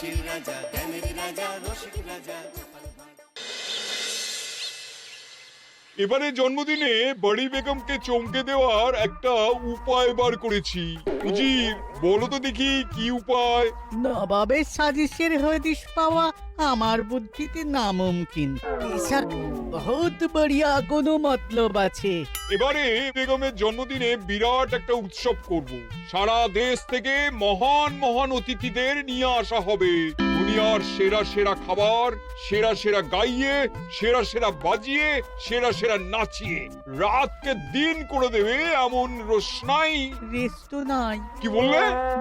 হাসির রাজা, জ্ঞানের রাজা, রসিক রাজা। এবারে জন্মদিনে বড়ি বেগমকে চমকে দেওয়ার একটা উপায় বার করেছি। উজির, বলো তো দেখি কি উপায়? নবাবের সাজিশের হদিশ পাওয়া আমার বুদ্ধিতে নামুমকিন। বেশক বহুত বড়িয়া কোনো মতলব আছে। এবারে বেগমের জন্মদিনে বিরাট একটা উৎসব করব। সারা দেশ থেকে মহান মহান অতিথিদের নিয়ে আসা হবে। দুনিয়ার সেরা সেরা খাবার, সেরা সেরা গাইয়ে, সেরা সেরা বাজিয়ে, সেরা সেরা নাচিয়ে রাতকে দিন করে দেবে এমন রোশনাই। রেস্ট নাই। কি বললে?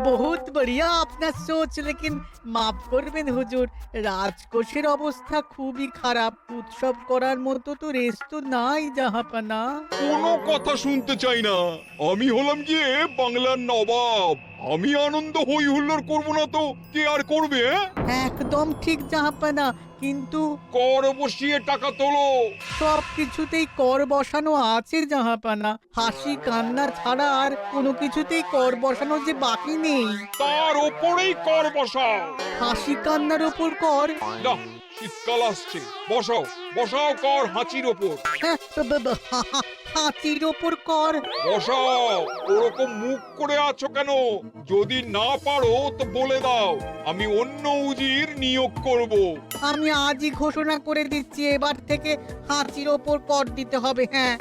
বহুত বড়িয়া আপনার সোচ, লেকিন মাফ করবেন হুজুর, রাজকোষের অবস্থা খুবই খারাপ। উৎসব করার মতো তো রেস্ট নাই জাহাপানা। কোনো কথা শুনতে চাই না। আমি হলাম গিয়ে বাংলার নবাব। আমি আনন্দ হই হুল্লোড় করবো না তো কে আর করবে? একদম ঠিক জাহাপানা, কিন্তু কর বসিয়ে টাকা তোলো। সব কিছুতেই কর বসানো আছে জাহাপানা। হাসি কান্না ছাড়া আর কোনো কিছুতেই কর বসানো যে বাকি নেই। তার ওপরেই কর বসাও। হাসি কান্নার ওপর কর? না, শীতকাল আসছে, বসাও বসাও কর হাঁচির ওপর। হ্যাঁ, হাতির ওপর কর? বসাও। ওরকম মুখ করে আছো কেন? যদি না পারো তো বলে দাও, আমি অন্য উজির নিয়োগ করব। আমি আজই ঘোষণা করে দিচ্ছি, এবার থেকে হাতির ওপর কর দিতে হবে। হ্যাঁ,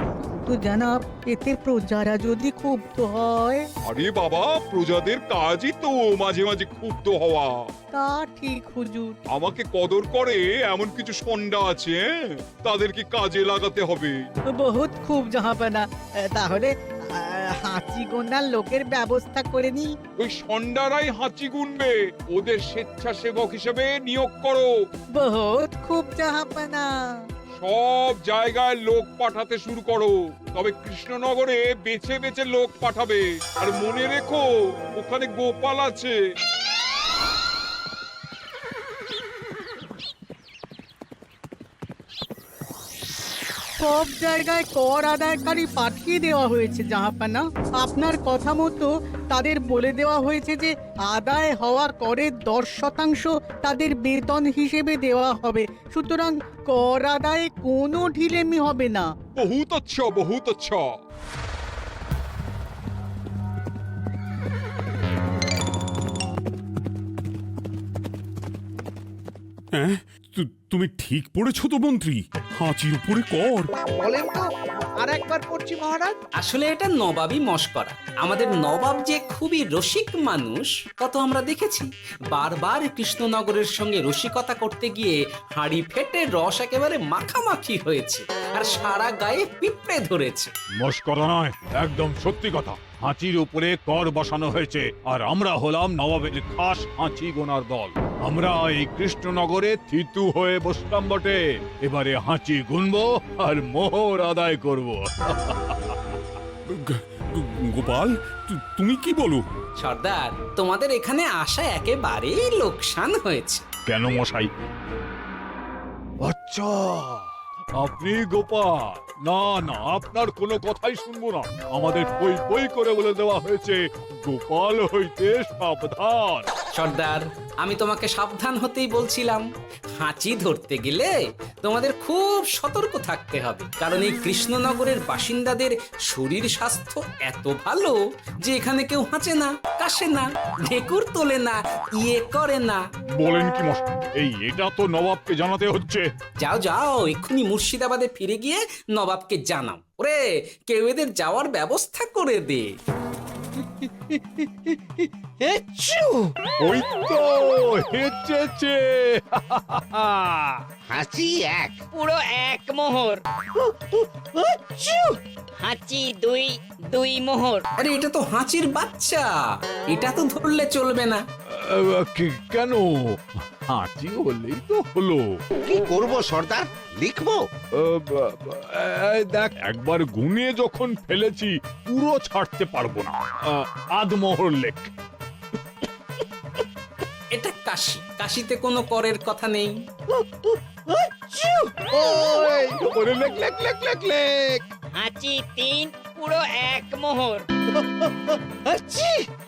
তো জানাব, এতে প্রজারা যদি ক্ষুব্ধ হয়? আরে বাবা, প্রজাদের কাজই তো মাঝে মাঝে ক্ষুব্ধ হওয়া। তা ঠিক হুজুর। আমাকে কদর করে এমন কিছু সন্ডা আছে, তাদেরকে কাজে লাগাতে হবে। বহুত খুব জাহাপানা। তাহলে হাঁচি গোনার লোকের ব্যবস্থা করে নি। ওই সন্ডারাই হাঁচি গুনবে। ওদের স্বেচ্ছাসেবক হিসেবে নিয়োগ করো। বহুত খুব জাহাপানা। সব জায়গায় লোক পাঠাতে শুরু করো। তবে কৃষ্ণনগরে বেছে বেছে লোক পাঠাবে। আর মনে রেখো, ওখানে গোপাল আছে। সব জায়গায় কর আদায়কারী পাঠিয়ে দেওয়া হয়েছে জাহাপানা। আপনার কথা মতো তাদের বলে দেওয়া হয়েছে যে আদায় হওয়া করের 10% তাদের বেতন হিসেবে দেওয়া হবে। সুতরাং কর আদায়ে কোনো ঢিলেমি হবে না। বহুত আচ্ছা, বহুত আচ্ছা। হ্যাঁ, তুমি ঠিক পড়েছো তো মন্ত্রী? হাঁচির উপরে কর? বলেন তো, আর একবার পড়ছি মহারাজ। আসলে এটা নবাবই মশকরা। আমাদের নবাব যে খুবই রসিক মানুষ তা তো আমরা দেখেছি। বারবার কৃষ্ণনগরের সঙ্গে রসিকতা করতে গিয়ে হাঁড়ি ফেটে রস একেবারে মাখামাখি হয়েছে, আর সারা গায়ে পিঁপড়ে ধরেছে। মশকরা নয়, একদম সত্যি কথা। হাঁচির উপরে কর বসানো হয়েছে, আর আমরা হলাম নবাবের খাস হাঁচি গোনার দল। আমরা এই কৃষ্ণনগরে থিতু হয়ে বসলাম বটে। এবারে হাঁচি গুনবো আর মোহর আদায় করব। গোপাল, তুমি কি বলো? সর্দার, তোমাদের এখানে আসা একেবারেই লোকসান হয়েছে। কেন মশাই? আচ্ছা, আপনি গোপাল? না না, আপনার কোনো কথাই শুনবো না। আমাদের বই বই করে বলে দেওয়া হয়েছে, গোপাল হইতে সাবধান। সর্দার, আমি তোমাকে সাবধান হতেই বলছিলাম। হাঁচি ধরতে গেলে তোমাদের খুব সতর্ক থাকতে হবে, কারণ এই কৃষ্ণনগরের বাসিন্দাদের শরীর স্বাস্থ্য এত ভালো যে এখানে কেউ হাঁচে না, কাশে না, ঢেকুর তোলে না, ইয়ে করে না। বলেন কি মশাই? এটা তো নবাবকে জানাতে হচ্ছে। যাও যাও, এক্ষুনি মুর্শিদাবাদে ফিরে গিয়ে নবাবকে জানাও। ওরে, কেউ এদের যাওয়ার ব্যবস্থা করে দে। ওই তো হেঁচেছে। হাঁচি এক, পুরো এক মোহর। হাঁচি দুই, দুই মোহর। আরে, এটা তো হাঁচির বাচ্চা, এটা তো ধরলে চলবে না। কেন? হাঁচি হলেই তো হলো। কি করব সর্দার? লিখবো? দেখ, একবার গুনে যখন ফেলেছি পুরো ছাড়তে পারবো না। আধমোহর লেখ। এটা কাশি, কাশিতে কোনো করের কথা নেই। ওরে লেখ লেখ লেখ লেখ লেখ। হাঁচি তিন, পুরো এক মোহর।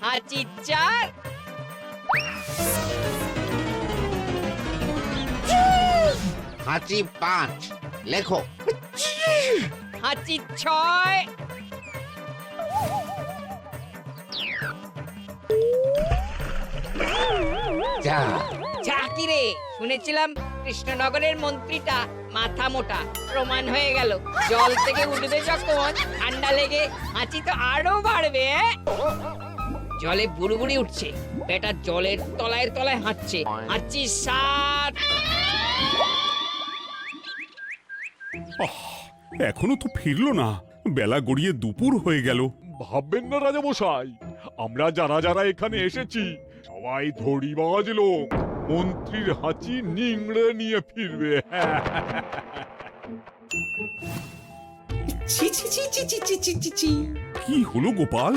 হাঁচি চার। হাঁচি 5 লেখো। হাঁচি 6 যা যা কি রে, শুনেছিলাম কৃষ্ণনগরের মন্ত্রীটা মাথা মোটা, প্রমাণ হয়ে গেল। জল থেকে উঠবে যখন ঠান্ডা লেগে হাঁচি তো আরো বাড়বে। জলে বুড়বুড়ি উঠছে, বেটা জলের তলায় তলায় হাঁটছে। হাঁচি 7। এখনো তো ফিরলো না, বেলা গড়িয়ে দুপুর হয়ে গেল। ভাববেন না রাজামশাই, আমরা যারা যারা এখানে এসেছি সবাই ধড়িবাজ লোক। মন্ত্রীর হাঁচি নিংড়ে নিয়ে ফিরবে। ছি ছি ছি ছি ছি ছি ছি ছি ছি। কি হলো গোপাল?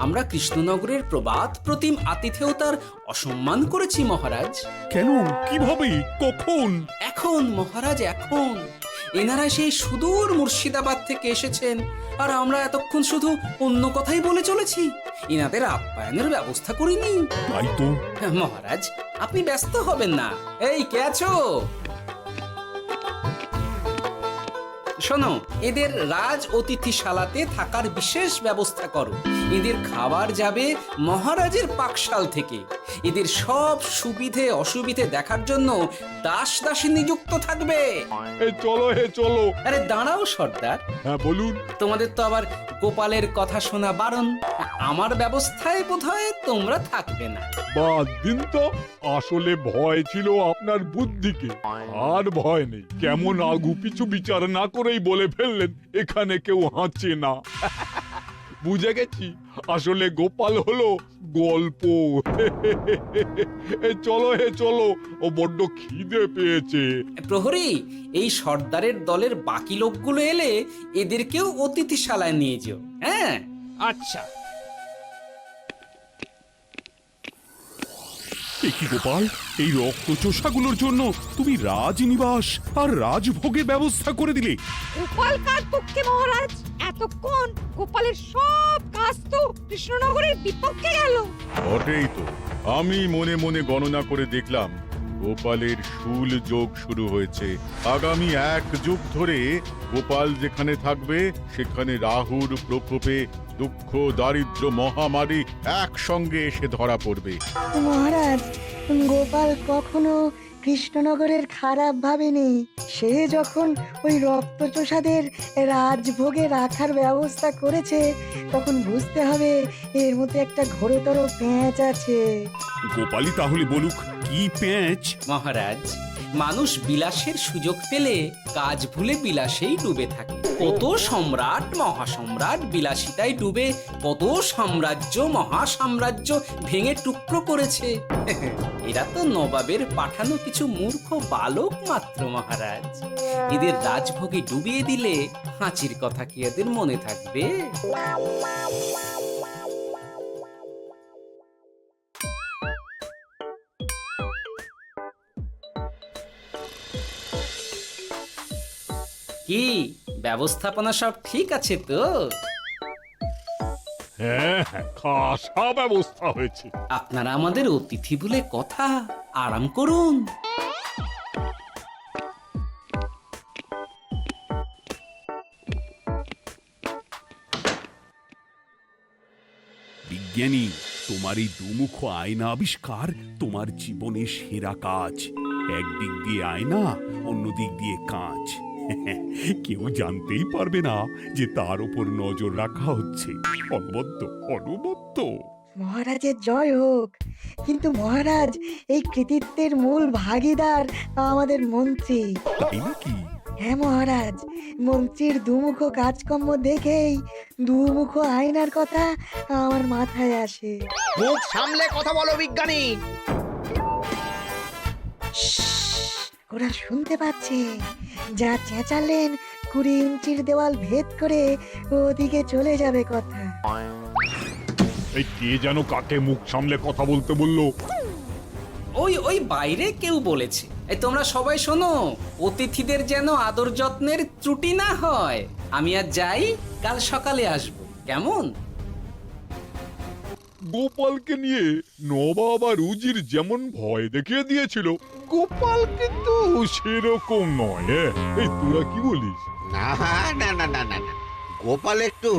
আমরা কৃষ্ণনগরের প্রবাদ প্রতিম আতিথেয়তার অসম্মান করেছি মহারাজ। কেন? কিভাবে? কখন? এখন মহারাজ, এখন এনারা সেই সুদূর মুর্শিদাবাদ থেকে এসেছেন, আর আমরা এতক্ষণ শুধু অন্য কথাই বলে চলেছি, এনাদের আপ্যায়নের ব্যবস্থা করিনি। তাই তো। মহারাজ, আপনি ব্যস্ত হবেন না। এই কে আছো? শোনো, এদের রাজ অতিথিশালাতে থাকার বিশেষ ব্যবস্থা করো। এদের খাবার যাবে মহারাজের পাকশাল থেকে। এদের সব সুবিধে অসুবিধে দেখার জন্য দাস দাসী নিযুক্ত থাকবে। চলো চলো। আরে দাঁড়াও সর্দার, হ্যাঁ বলুন। তোমাদের তো আবার গোপালের কথা শোনা বারণ। আমার ব্যবস্থায় বোধহয় তোমরা থাকবে না। বাদ দিন তো, আসলে ভয় ছিল আপনার বুদ্ধিকে, আর ভয় নেই। কেমন আগু পিছু বিচার না করেই বলে ফেললেন এখানে কেউ হাঁচে না। বুঝে গেছি, আসলে গোপাল হলো গল্প। চলো চলো, ও বড্ড খিদে পেয়েছে। প্রহরী, এই সর্দারের দলের বাকি লোকগুলো এলে এদেরকেও অতিথিশালায় নিয়ে যেও। হ্যাঁ, আচ্ছা। এ কি গোপাল, এই রক্তচোষাগুলোর জন্য তুমি রাজনিবাস আর রাজভোগের ব্যবস্থা করে দিলে? গোপাল কার পক্ষে মহারাজ? এতক্ষণ গোপালের সব কাজ তো কৃষ্ণনগরের বিপক্ষে গেল। বটেই তো, আমি মনে মনে গণনা করে দেখলাম গোপালের শুল যোগ শুরু হয়েছে। আগামী 1 যুগ ধরে গোপাল যেখানে থাকবে সেখানে রাহুর প্রকোপে দুঃখ দারিদ্র মহামারী একসঙ্গে এসে ধরা পড়বে। মহারাজ, গোপাল কখনো কৃষ্ণনগরের খারাপ ভাবেনি। সে যখন ওই রক্তচোষাদের রাজভোগে রাখার ব্যবস্থা করেছে, তখন বুঝতে হবে এর মধ্যে একটা ঘোরতর পেঁচ আছে। গোপালই তাহলে বলুক, কি পেঁচ? মহারাজ, মানুষ বিলাসের সুযোগ পেলে কাজ ভুলে বিলাসেই ডুবে থাকে। কত সম্রাট মহাসম্রাট বিলাসিতায় ডুবে কত সাম্রাজ্য মহাসাম্রাজ্য ভেঙে টুকরো করেছে। এরা তো নবাবের পাঠানো কিছু মূর্খ বালক মাত্র মহারাজ। এদের রাজভোগে ডুবিয়ে দিলে হাঁচির কথা কি এদের মনে থাকবে? কি ব্যবস্থাপনা সব ঠিক আছে তো? হ্যাঁ, খাসা ব্যবস্থা হয়েছে। আপনারা আমাদের অতিথি বলে কথা, আরাম করুন। বিজ্ঞানী, তোমার এই দুমুখ আয়না আবিষ্কার তোমার জীবনের সেরা কাজ। একদিক দিয়ে আয়না, অন্য দিক দিয়ে কাঁচ। কেউ জানতেই পারবে না যে তার উপর নজর রাখা হচ্ছে। অনবদ্য অনবদ্য। মহারাজের জয় হোক। কিন্তু মহারাজ, এই কৃতিত্বের মূল ভাগীদার আমাদের মন্ত্রী। তাই নাকি? হ্যাঁ মহারাজ, মন্ত্রীর দুমুখ কাজকর্ম দেখেই দুমুখ আয়নার কথা আমার মাথায় আসে। মুখ সামলে কথা বলো বিজ্ঞানী। ওরা শুনতে পাচ্ছে। যা চেঁচালেন 20 ইঞ্চির দেওয়াল ভেদ করে ওদিকে চলে যাবে কথা। এই কে যেন কাকে মুখ সামলে কথা বলতে বললো? ওই ওই বাইরে কেউ বলেছে। এই তোমরা সবাই শোনো, অতিথিদের যেন আদর যত্নের ত্রুটি না হয়। আমি আর যাই, কাল সকালে আসবো, কেমন? গোপালকে নিয়ে নবাব আর উজির যেমন ভয় দেখিয়ে দিয়েছিল, গোপাল কিন্তু সেরকম নয়। এই তোরা কি বলিস? না না না না না না, গোপাল একটু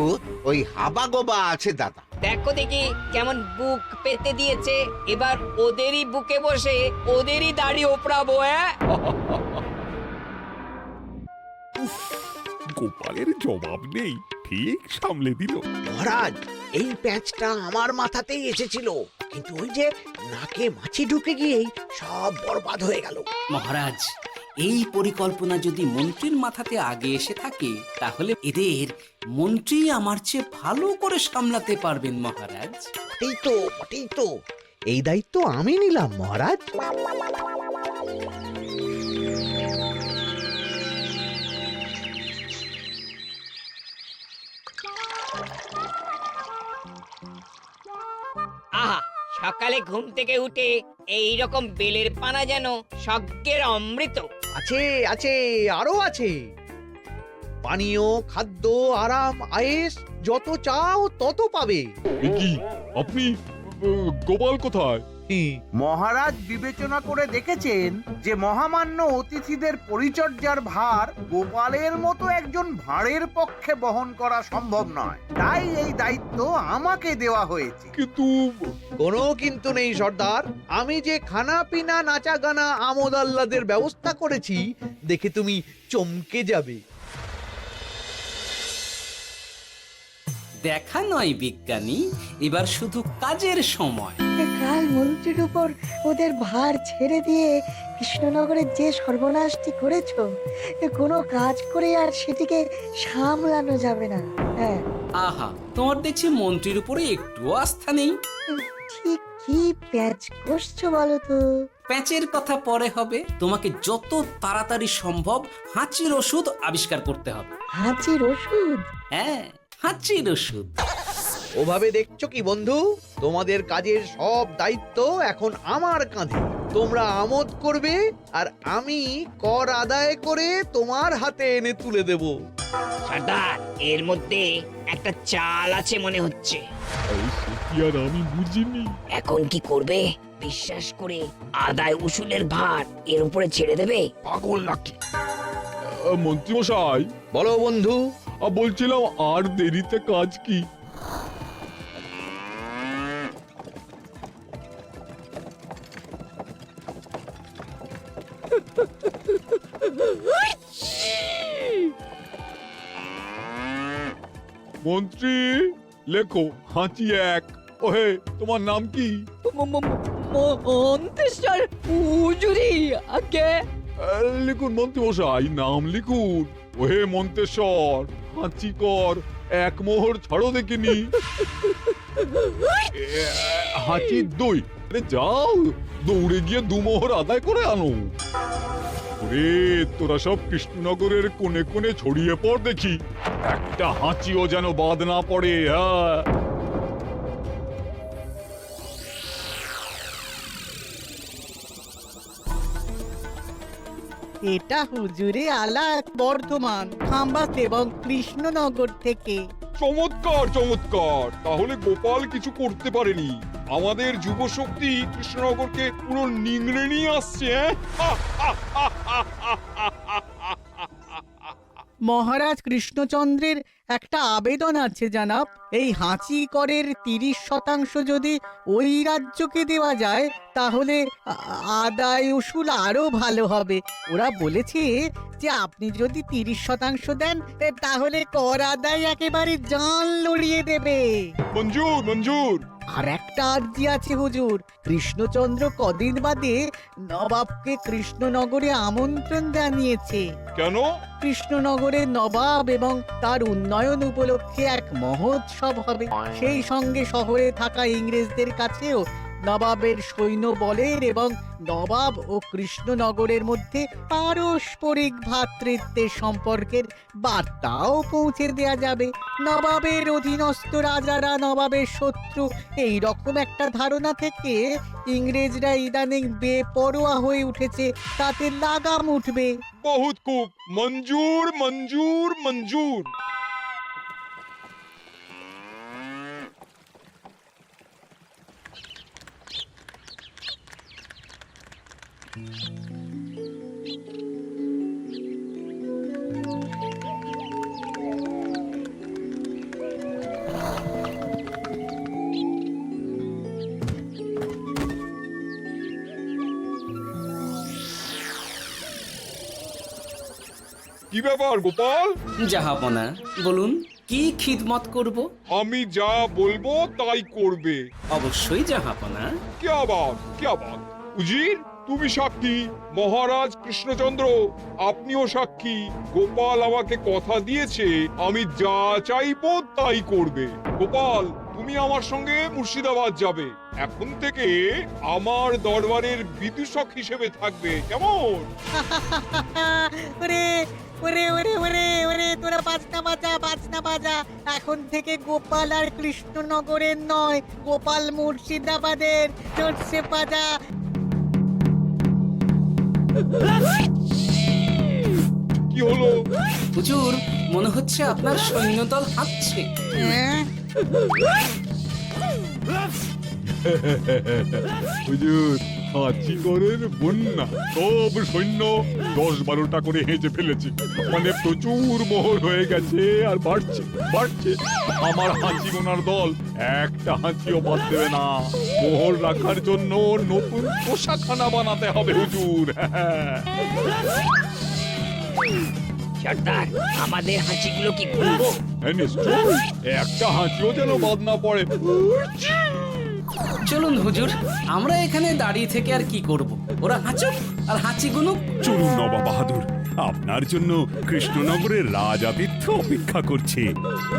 ওই হাবা গোবা আছে দাদা। দেখো দেখি কেমন বুক পেতে দিয়েছে, এবার ওদেরই বুকে বসে ওদেরই দাড়ি ওপড়াবো। গোপালের জবাব নেই, ঠিক সামলে দিল। মহারাজ, এই প্যাঁচটা আমার মাথাতেই এসেছিল, কিন্তু ওই যে নাকে মাছি ঢুকে গিয়েই সব বরবাদ হয়ে গেল। মহারাজ, এই পরিকল্পনা যদি মন্ত্রীর মাথাতে আগে এসে থাকে, তাহলে এদের মন্ত্রী আমার চেয়ে ভালো করে সামলাতে পারবেন মহারাজ। বটেই তো, এই দায়িত্ব আমি নিলাম মহারাজ। আহা, সকালে ঘুম থেকে উঠে এই রকম বেলের পানা যেন স্বর্গের অমৃত। আছে আছে, আরো আছে। পানীয়, খাদ্য, আরাম, আয়েশ, যত চাও তত পাবে। এ কি, আপনি গোপাল কোথায়? মহারাজ বিবেচনা করে দেখেছেন যে মহামান্য অতিথিদের পরিচর্যার ভার গোপালের মতো একজন ভাঁড়ের পক্ষে বহন করা সম্ভব নয়, তাই এই দায়িত্ব আমাকে দেওয়া হয়েছে। কিন্তু কোনো কিন্তু নেই সর্দার, আমি যে খানা পিনা নাচা গানা আমোদ আহ্লাদের ব্যবস্থা করেছি দেখে তুমি চমকে যাবে। দেখা নয় বিজ্ঞানী, এবার শুধু কাজের সময়। কাল মন্ত্রীর উপর ওদের ভার ছেড়ে দিয়ে কৃষ্ণনগরের যে সর্বনাশটি করেছো, কোনো কাজ করে আর সেটিকে সামলানো যাবে না। হ্যাঁ, আহা, তোমার দেখছি মন্ত্রীর উপরে একটুও আস্থা নেই। ঠিক কি প্যাচ করছো বলো তো? প্যাচের কথা পরে হবে, তোমাকে যত তাড়াতাড়ি সম্ভব হাঁচির ওষুধ আবিষ্কার করতে হবে। হাঁচির ওষুধ? হ্যাঁ, হাঁচির ওষুধ। ওভাবে দেখছো কি বন্ধু, তোমাদের কাজের সব দায়িত্ব এখন আমার কাঁধে। তোমরা আমোদ করবে আর আমি কর আদায় করে তোমার হাতে এনে তুলে দেব। সর্দার, এর মধ্যে একটা চাল আছে মনে হচ্ছে। কি আর আমি বুঝিনি। এখন কি করবে? বিশ্বাস করে আদায় উসুলের ভার এর উপরে ছেড়ে দেবে? পাগল নাকি? মন্ত্রী মশাই, বলো বন্ধু। বলছিলাম আর দেরিতে কাজ কি? মন্ত্রী, লেখো হাঁচি এক। ওহে, তোমার নাম কি? মন্তেশ্বর হুজুরি আগে। লিখুন মন্ত্রী মশাই, নাম লিখুন। ওহে মন্তেশ্বর, হাঁচি কর, এক মোহর ছাড়ো দেখিনি। হাঁচি দুই। আরে যাও, দৌড়ে গিয়ে দু মোহর আদায় করে আনো। ওরে, তোরা সব কৃষ্ণনগরের কোণে কোণে ছড়িয়ে পড় দেখি, একটা হাঁচিও যেন বাদ না পড়ে। হ্যাঁ, এটা হুজুরে আলাক বর্ধমান, খাম্বাস এবং কৃষ্ণনগর থেকে। চমৎকার চমৎকার। তাহলে গোপাল কিছু করতে পারেনি, আমাদের যুব শক্তি কৃষ্ণনগরকে পুরো নিংড়ে নিয়ে আসছে। মহারাজ কৃষ্ণচন্দ্রের একটা আবেদন আছে জানাব। এই হাঁচি করের 30% যদি ওই রাজ্যকে দেওয়া যায়, তাহলে আদায় উসুল আরো ভালো হবে। ওরা বলেছে যে আপনি যদি 30% দেন, তাহলে কর আদায় একেবারে জান লড়িয়ে দেবে। মঞ্জুর মঞ্জুর। আর একটা আর্জি আছে হুজুর, কৃষ্ণচন্দ্র কদিন বাদে নবাবকে কৃষ্ণনগরে আমন্ত্রণ জানিয়েছে। কেন? কৃষ্ণনগরের নবাব এবং তার উন্নয়ন উপলক্ষে এক মহোৎসব হবে। সেই সঙ্গে শহরে থাকা ইংরেজদের কাছেও নবাবের সৈন্য বলের এবং নবাব ও কৃষ্ণনগরের মধ্যে পারস্পরিক ভ্রাতৃত্বের সম্পর্কের বার্তাও পৌঁছে দেয়া যাবে। নবাবের অধীনস্থ রাজারা নবাবের শত্রু, এই রকম একটা ধারণা থেকে ইংরেজরা ইদানিং বেপরোয়া হয়ে উঠেছে, তাতে লাগাম উঠবে। বহুত খুব, মঞ্জুর মঞ্জুর মঞ্জুর। কি ব্যাপার গোপাল? জাহাপনা বলুন, কি খিদমত করব? আমি যা বলবো তাই করবে। অবশ্যই জাহাপনা। কি আবার উজির, তুমি সাক্ষী, মহারাজ কৃষ্ণচন্দ্র আপনিও সাক্ষী। গোপাল আমাকে কথা দিয়েছে আমি যা চাইবো তাই করবে। গোপাল, তুমি আমার সঙ্গে মুর্শিদাবাদ যাবে। এখন থেকে আমার দরবারের বিদূষক হিসেবে থাকবে, কেমন? ওরে ওরে ওরে ওরে ওরে তোরা বাজনা বাজা। এখন থেকে গোপাল আর কৃষ্ণনগরের নয়, গোপাল মুর্শিদাবাদের। চলছে বাজা। কি হলো? হুজুর, মনে হচ্ছে আপনার সৈন্যদল হাঁটছে। হ্যাঁ? হুজুর, হাঁচিগড়ের বন্যা সব সৈন্য 10-12টা করে হেঁচে ফেলেছে। মানে প্রচুর মোহর হয়ে গেছে আর বাড়ছে। আমার হাঁচি গোনার দল একটা হাঁচিও বাদ দেবে না। মোহর রাখার জন্য নতুন পোশাকখানা বানাতে হবে হুজুর। সর্দার, আমাদের হাঁচিগুলো কি খুলবো? হ্যাঁ, নিশ্চয়ই। একটা হাঁচিও যেন বাদ না পড়ে। চলুন হুজুর, আমরা এখানে দাঁড়িয়ে থেকে আর কি করব? ওরা হাঁচুক আর হাঁচি গুনুক। চলুন নবাব বাহাদুর, আপনার জন্য কৃষ্ণনগরের রাজাতীর্থ অপেক্ষা করছে।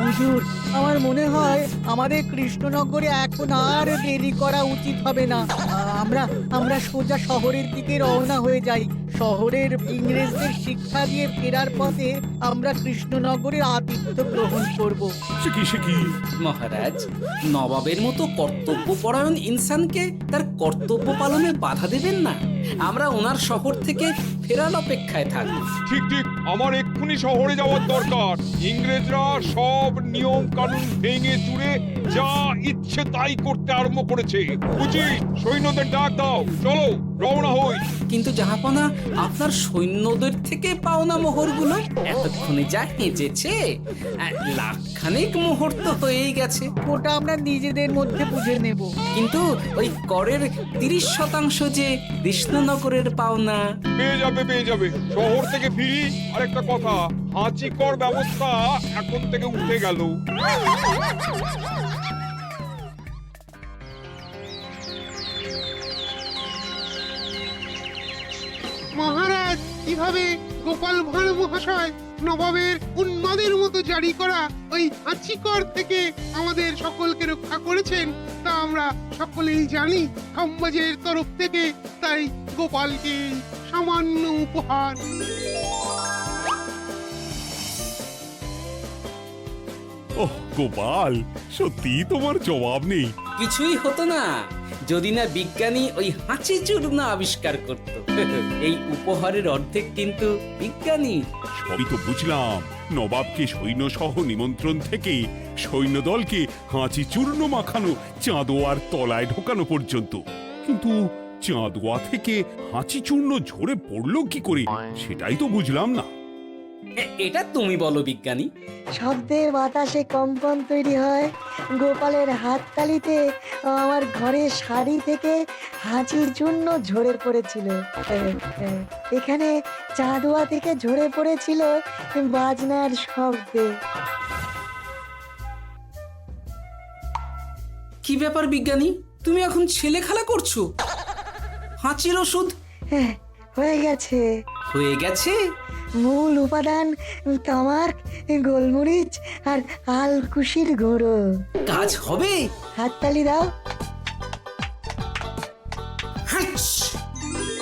হুজুর, আমার মনে হয় আমাদের কৃষ্ণনগরে এখন আর দেরি করা উচিত হবে না। আমরা সোজা শহরের দিকে রওনা হয়ে যাই। শহরের ইংরেজদের শিক্ষা দিয়ে ফেরার পথে আমরা কৃষ্ণনগরের আতিথ্য গ্রহণ করব। সে কি? মহারাজ, নবাবের মতো কর্তব্যপরায়ণ ইনসানকে তার কর্তব্য পালনে বাধা দেবেন না। আমরা ওনার শহর থেকে ফেরার অপেক্ষায় থাকব। ঠিক, আমার এক্ষুনি শহরে যাওয়ার দরকার। ইংরেজরা সব নিয়ম কানুন ভেঙে চুরে যা ইচ্ছে তাই করতে আরম্ভ করেছে। বুঝি, সৈন্যদের ডাক দাও, চলো রওনা হই। কিন্তু জাহাপনা, আপনার সৈন্যদের থেকে পাওনা মোহরগুলো এতক্ষণে যা হেঁচেছে, লাখখানেক মোহর তো হয়েই গেছে। ওটা আমরা নিজেদের মধ্যে বুঝে নেব। কিন্তু ওই করের 30% যে কৃষ্ণনগরের পাওনা। পেয়ে যাবে। শহর থেকে ফিরি। আরেকটা কথা, হাঁচি কর ব্যবস্থা এখন থেকে উঠে গেল। মহারাজ, কিভাবে গোপাল ভাঁড় মহাশয় নবাবের উন্মাদের মতো জারি করা ওই হাঁচিকর থেকে আমাদের সকলকে রক্ষা করেছেন তা আমরা সকলেই জানি। সমাজের তরফ থেকে তাই গোপালকে সামান্য উপহার। ওহ গোপাল, সত্যি তোমার জবাব নেই। কিছুই হতো না যদি না বিজ্ঞানী ওই হাঁচি চূর্ণ আবিষ্কার করত। এই উপহারের অর্ধেক কিন্তু বিজ্ঞানী। সবই তো বুঝলাম, নবাবকে সৈন্য সহ নিমন্ত্রণ থেকে সৈন্যদলকে হাঁচি চূর্ণ মাখানো চাঁদোয়ার তলায় ঢোকানো পর্যন্ত। কিন্তু চাঁদোয়া থেকে হাঁচি চূর্ণ ঝরে পড়লো কি করে, সেটাই তো বুঝলাম না। এটা তুমি বলো বিজ্ঞানী। শব্দের বাতাসে কম্পন তৈরি হয়। গোপালের হাততালিতে আমার ঘরের শাড়ি থেকে হাঁচির জন্য ঝরে পড়েছিল। এখানে চাঁদোয়া থেকে ঝরে পড়েছিল বাজনার শব্দে। কি ব্যাপার বিজ্ঞানী, তুমি এখন ছেলে খেলা করছো? হাঁচির ওষুধ হয়ে গেছে। মূল উপাদান তামাক, গোলমরিচ আর আলকুশির গুঁড়ো। কাজ হবে? হাততালি দাও।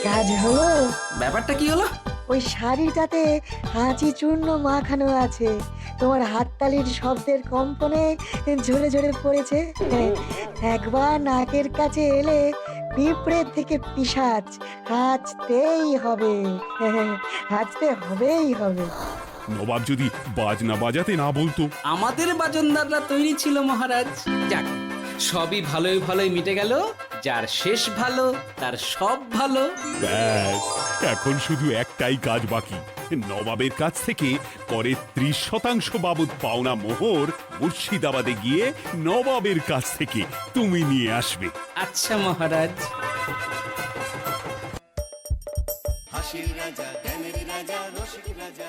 কাজ হলো। ব্যাপারটা কি হলো? ওই শাড়িটাতে হাঁচি চূর্ণ মাখানো আছে। তোমার হাততালির শব্দের কম্পনে ঝরে ঝরে পড়েছে। একবার নাকের কাছে এলে পিঁপড়ের থেকে পিশাচ হাঁচতেই হবে। নবাব যদি বাজনা বাজাতে না বলতো। আমাদের বাজনদাররা তৈরি ছিল মহারাজ। যাক, সবই ভালোই ভালোই মিটে গেল। যার শেষ ভালো তার সব ভালো। ব্যাস, এখন শুধু একটাই কাজ বাকি। নবাবের কাছ থেকে করের 30% বাবদ পাওনা মোহর মুর্শিদাবাদে গিয়ে নবাবের কাছ থেকে তুমি নিয়ে আসবে। আচ্ছা মহারাজ। হাসির রাজা জ্ঞানের রাজা রসিক রাজা